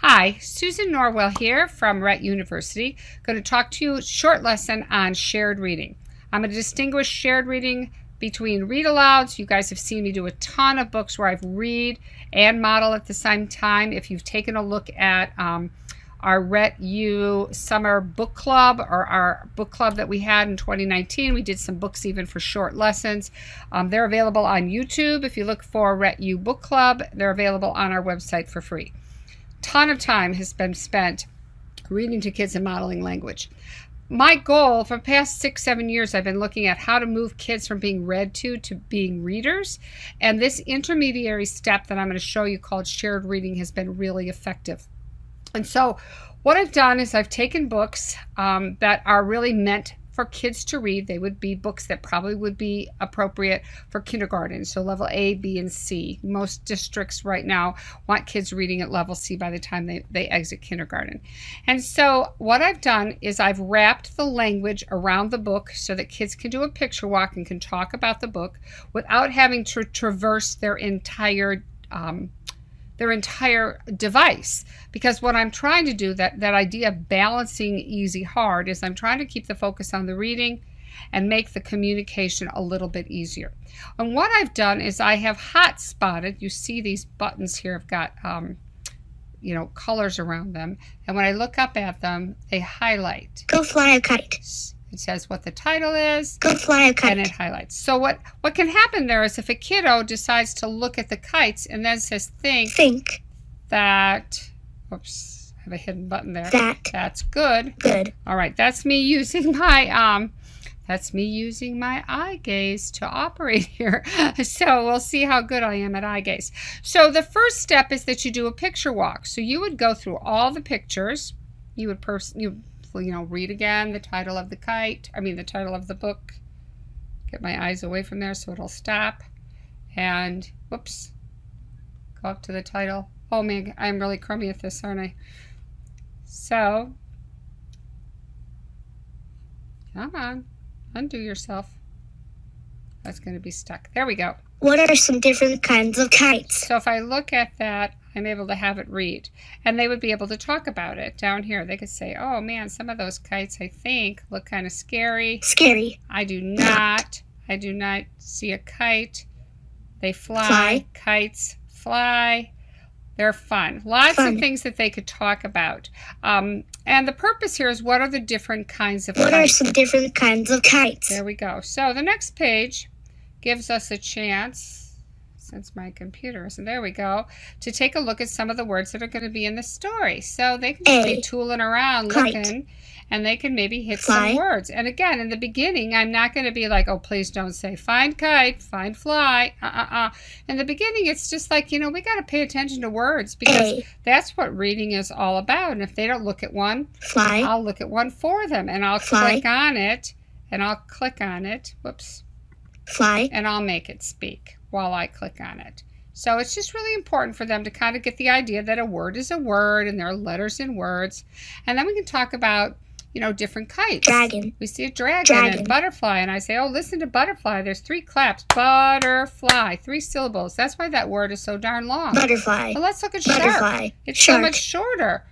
Hi, Susan Norwell here from Rett University. Going to talk to you short lesson on shared reading. I'm going to distinguish shared reading between read alouds. You guys have seen me do a ton of books where I've read and model at the same time. If you've taken a look at our Rett U summer book club, or our book club that we had in 2019, we did some books even for short lessons. They're available on YouTube. If you look for Rett U book club, they're available on our website for free. Ton of time has been spent reading to kids and modeling language. My goal for the past 6-7 years, I've been looking at how to move kids from being read to being readers. And this intermediary step that I'm going to show you called shared reading has been really effective. And so what I've done is I've taken books that are really meant for kids to read. They would be books that probably would be appropriate for kindergarten, so level A, B, and C. Most districts right now want kids reading at level C by the time they exit kindergarten. And so what I've done is I've wrapped the language around the book so that kids can do a picture walk and can talk about the book without having to traverse their entire device. Because what I'm trying to do, that idea of balancing easy hard, is I'm trying to keep the focus on the reading and make the communication a little bit easier. And what I've done is I have hot spotted, you see these buttons here have got colors around them, and when I look up at them, they highlight. Go fly a kite. It says what the title is. Go fly a kite. And it highlights. So what can happen there is if a kiddo decides to look at the kites and then says think that, oops, I have a hidden button there. That's good. Good. All right, that's me using my eye gaze to operate here. So we'll see how good I am at eye gaze. So the first step is that you do a picture walk. So you would go through all the pictures. You would read again the title of the title of the book. Get my eyes away from there so it'll stop. And whoops, go up to the title. Oh man, I'm really crummy at this, aren't I? So, come on, undo yourself. That's going to be stuck. There we go. What are some different kinds of kites? So if I look at that, I'm able to have it read. And they would be able to talk about it down here. They could say, oh man, some of those kites, I think, look kind of scary. Scary. I do not see a kite. They fly. Kites fly. They're fun. Lots of things that they could talk about. And the purpose here is, what are the different kinds of kites? What are some different kinds of kites? There we go. So the next page gives us a chance, since my computer isn't, there we go, to take a look at some of the words that are going to be in the story. So they can just be tooling around looking, and they can maybe hit some words. And again, in the beginning, I'm not going to be like, oh, please don't say find kite, find fly. In the beginning, it's just like, we got to pay attention to words, because that's what reading is all about. And if they don't look at one, I'll look at one for them, and I'll click on it, whoops, fly, and I'll make it speak while I click on it. So it's just really important for them to kind of get the idea that a word is a word and there are letters in words. And then we can talk about, different kites. Dragon. We see a dragon and butterfly, and I say, oh, listen to butterfly. There's 3 claps. Butterfly. 3 syllables. That's why that word is so darn long. Butterfly. Well, let's look at shark. It's so much shorter.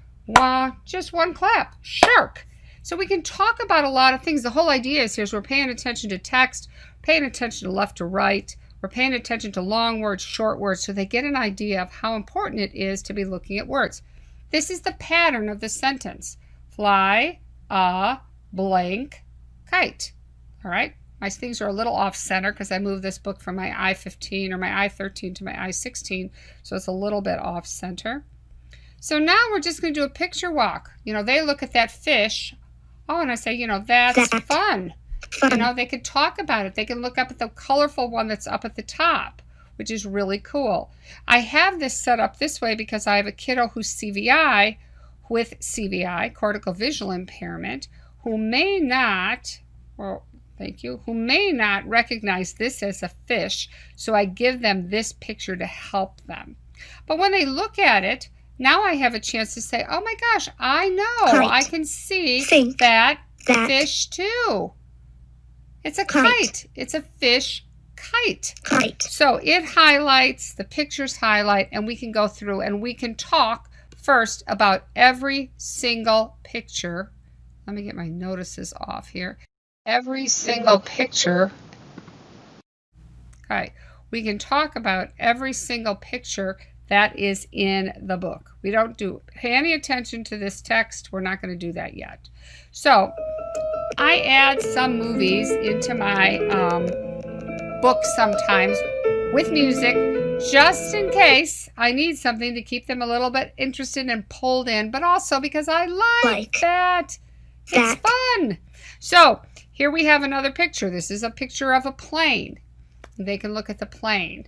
Just 1 clap. Shark. So we can talk about a lot of things. The whole idea is we're paying attention to text, paying attention to left to right. We're paying attention to long words, short words, so they get an idea of how important it is to be looking at words. This is the pattern of the sentence. Fly a blank kite. All right? My things are a little off center because I moved this book from my I-15 or my I-13 to my I-16, so it's a little bit off center. So now we're just going to do a picture walk. They look at that fish. Oh, and I say, that's fun. They could talk about it. They can look up at the colorful one that's up at the top, which is really cool. I have this set up this way because I have a kiddo who's CVI, with CVI, cortical visual impairment, who may not recognize this as a fish, so I give them this picture to help them. But when they look at it, now I have a chance to say, oh my gosh, I know, I can see that fish too. It's a kite. It's a fish kite. So it highlights, the pictures highlight, and we can go through and we can talk first about every single picture. Let me get my notices off here. Every single picture. All right, we can talk about every single picture that is in the book. We don't pay any attention to this text. We're not going to do that yet. So I add some movies into my books sometimes with music, just in case I need something to keep them a little bit interested and pulled in, but also because I like that. It's fun. So here we have another picture. This is a picture of a plane. They can look at the plane.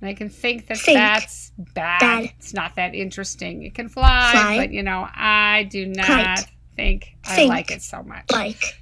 They can think that that's bad. It's not that interesting. It can fly. But, you know, I do not think I like it so much.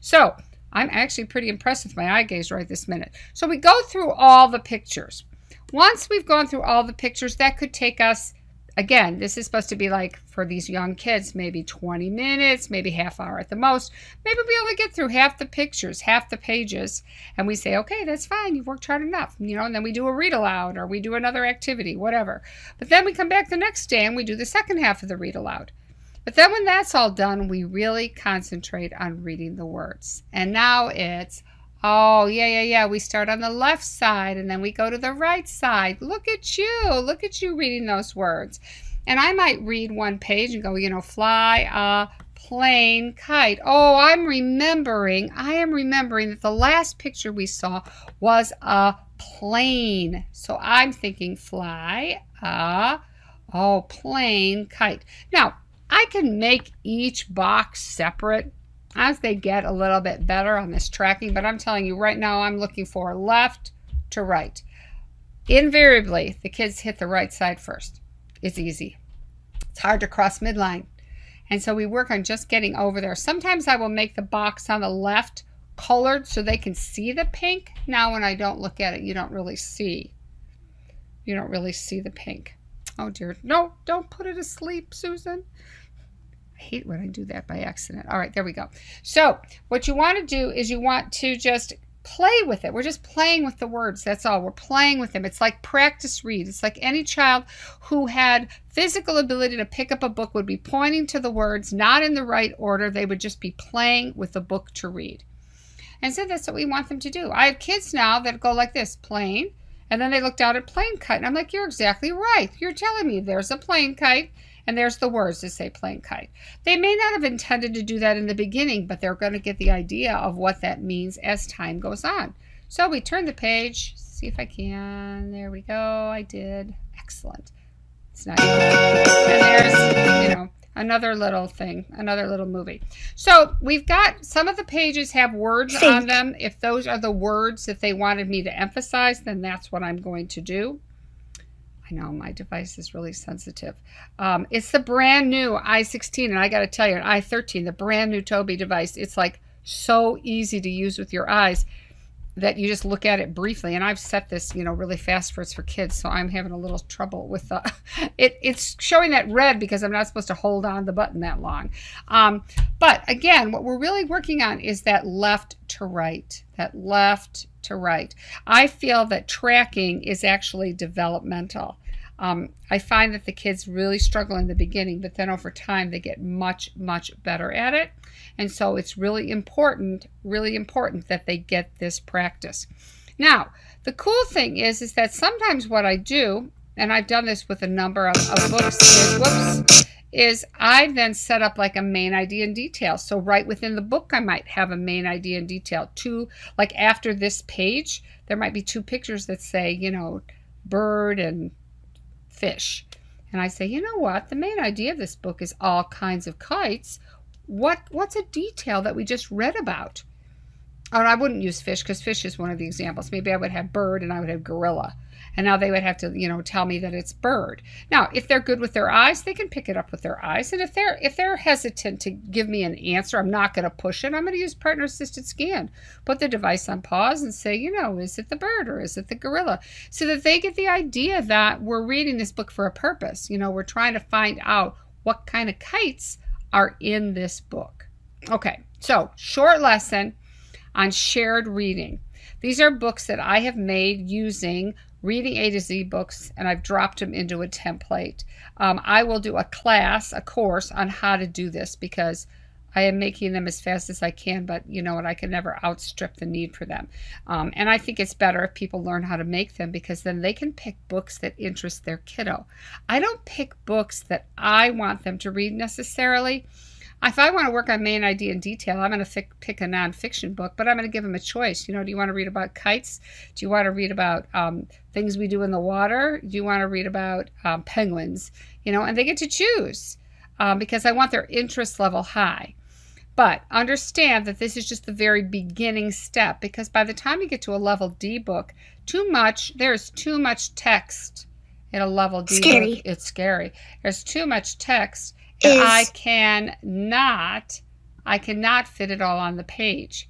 So I'm actually pretty impressed with my eye gaze right this minute. So we go through all the pictures. Once we've gone through all the pictures, that could take us, again, this is supposed to be like for these young kids, maybe 20 minutes, maybe half hour at the most. Maybe we'll be able to get through half the pictures, half the pages, and we say, okay, that's fine, you've worked hard enough, you know, and then we do a read aloud or we do another activity, whatever. But then we come back the next day and we do the second half of the read aloud. But then when that's all done, we really concentrate on reading the words. And now it's, oh, yeah. We start on the left side and then we go to the right side. Look at you reading those words. And I might read one page and go, you know, fly a plane kite. Oh, I am remembering that the last picture we saw was a plane. So I'm thinking fly a, plane kite. Now, I can make each box separate as they get a little bit better on this tracking, but I'm telling you right now, I'm looking for left to right. Invariably, the kids hit the right side first. It's easy. It's hard to cross midline. And so we work on just getting over there. Sometimes I will make the box on the left colored so they can see the pink. Now when I don't look at it, you don't really see the pink. Oh dear. No, don't put it asleep, Susan. I hate when I do that by accident. All right, there we go. So what you want to do is you want to just play with it. We're just playing with the words. That's all. We're playing with them. It's like practice read. It's like any child who had physical ability to pick up a book would be pointing to the words, not in the right order. They would just be playing with the book to read. And so that's what we want them to do. I have kids now that go like this, plane, and then they look down at plane kite. And I'm like, you're exactly right. You're telling me there's a plane kite. And there's the words that say plane kite. They may not have intended to do that in the beginning, but they're going to get the idea of what that means as time goes on. So we turn the page, see if I can. There we go. I did. Excellent. It's not even. And there's, you know, another little thing, another little movie. So we've got some of the pages have words on them. If those are the words that they wanted me to emphasize, then that's what I'm going to do. I know my device is really sensitive. It's the brand new i16, and I got to tell you, an i13, the brand new Tobii device. It's like so easy to use with your eyes that you just look at it briefly. And I've set this, you know, really fast for kids, so I'm having a little trouble with it's showing that red because I'm not supposed to hold on the button that long. But again, what we're really working on is that left to right, I feel that tracking is actually developmental. I find that the kids really struggle in the beginning, but then over time they get much, much better at it. And so it's really important that they get this practice. Now, the cool thing is that sometimes what I do, and I've done this with a number of books, is I then set up like a main idea and detail. So right within the book, I might have a main idea and detail. Like after this page, there might be 2 pictures that say, you know, bird and fish. And I say, you know what? The main idea of this book is all kinds of kites. What's a detail that we just read about? Oh, and I wouldn't use fish because fish is one of the examples. Maybe I would have bird and I would have gorilla. And now they would have to, you know, tell me that it's bird. Now, if they're good with their eyes, they can pick it up with their eyes. And if they're hesitant to give me an answer, I'm not going to push it. I'm going to use partner-assisted scan. Put the device on pause and say, you know, is it the bird or is it the gorilla? So that they get the idea that we're reading this book for a purpose. You know, we're trying to find out what kind of kites are in this book. Okay, so short lesson on shared reading. These are books that I have made using Reading A to Z books, and I've dropped them into a template. I will do a course on how to do this because I am making them as fast as I can, but you know what, I can never outstrip the need for them. And I think it's better if people learn how to make them because then they can pick books that interest their kiddo. I don't pick books that I want them to read necessarily. If I want to work on main idea and detail, I'm going to pick a nonfiction book, but I'm going to give them a choice. You know, do you want to read about kites? Do you want to read about things we do in the water? Do you want to read about penguins? You know, and they get to choose because I want their interest level high. But understand that this is just the very beginning step because by the time you get to a level D book, there's too much text in a level D book. It's scary. There's too much text that I cannot fit it all on the page.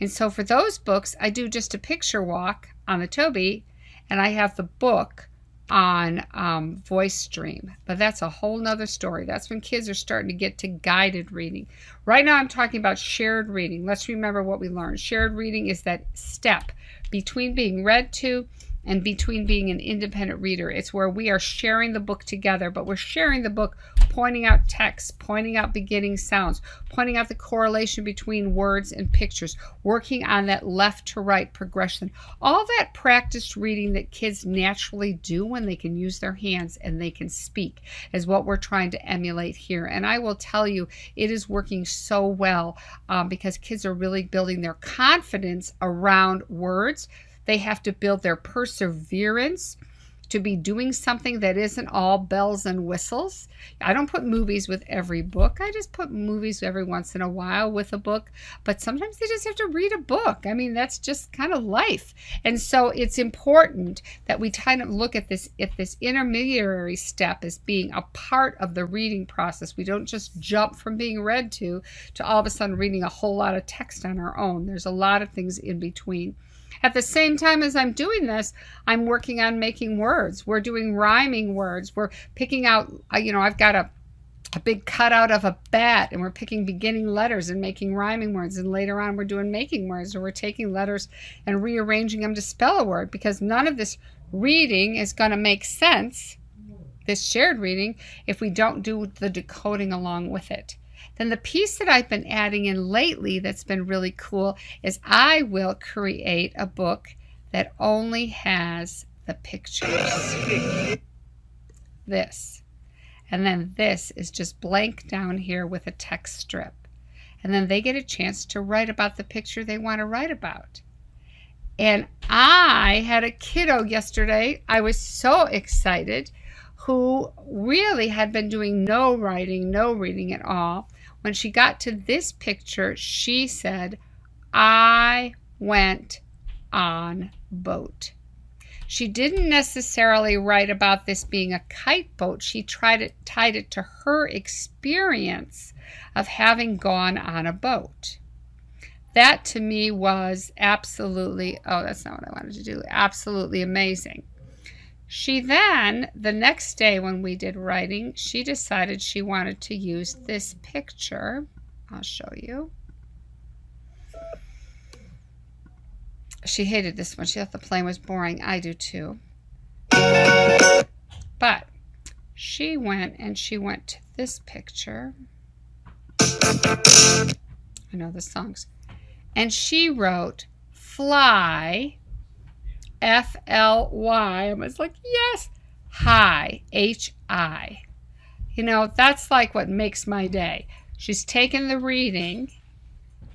And so for those books, I do just a picture walk on the Toby, and I have the book on voice stream. But that's a whole nother story. That's when kids are starting to get to guided reading. Right now I'm talking about shared reading. Let's remember what we learned. Shared reading is that step between being read to and between being an independent reader. It's where we are sharing the book together, but we're sharing the book pointing out text, pointing out beginning sounds, pointing out the correlation between words and pictures, working on that left to right progression. All that practiced reading that kids naturally do when they can use their hands and they can speak is what we're trying to emulate here. And I will tell you, it is working so well because kids are really building their confidence around words. They have to build their perseverance to be doing something that isn't all bells and whistles. I don't put movies with every book. I just put movies every once in a while with a book. But sometimes they just have to read a book. I mean, that's just kind of life. And so it's important that we kind of look at this intermediary step as being a part of the reading process. We don't just jump from being read to all of a sudden reading a whole lot of text on our own. There's a lot of things in between. At the same time as I'm doing this, I'm working on making words. We're doing rhyming words. We're picking out, I've got a big cutout of a bat, and we're picking beginning letters and making rhyming words. And later on, we're doing making words, or we're taking letters and rearranging them to spell a word, because none of this reading is going to make sense, this shared reading, if we don't do the decoding along with it. Then the piece that I've been adding in lately that's been really cool is I will create a book that only has the pictures. This. And then this is just blank down here with a text strip. And then they get a chance to write about the picture they want to write about. And I had a kiddo yesterday, I was so excited, who really had been doing no writing, no reading at all. When she got to this picture, she said, I went on boat. She didn't necessarily write about this being a kite boat. She tied it to her experience of having gone on a boat. That to me was absolutely, that's not what I wanted to do, absolutely amazing. She then, the next day when we did writing, she decided she wanted to use this picture. I'll show you. She hated this one. She thought the plane was boring. I do too. But she went to this picture. I know the songs. And she wrote, fly, F-L-Y. I was like, yes, hi, H-I. That's like what makes my day. She's taken the reading,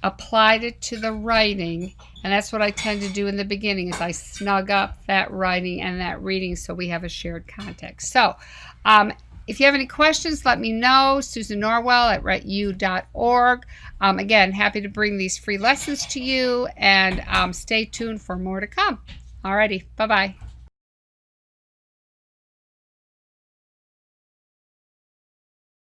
applied it to the writing, and that's what I tend to do in the beginning is I snug up that writing and that reading so we have a shared context. So if you have any questions, let me know. Susan Norwell at rettu.org. Again, happy to bring these free lessons to you, and stay tuned for more to come. Alrighty, bye-bye.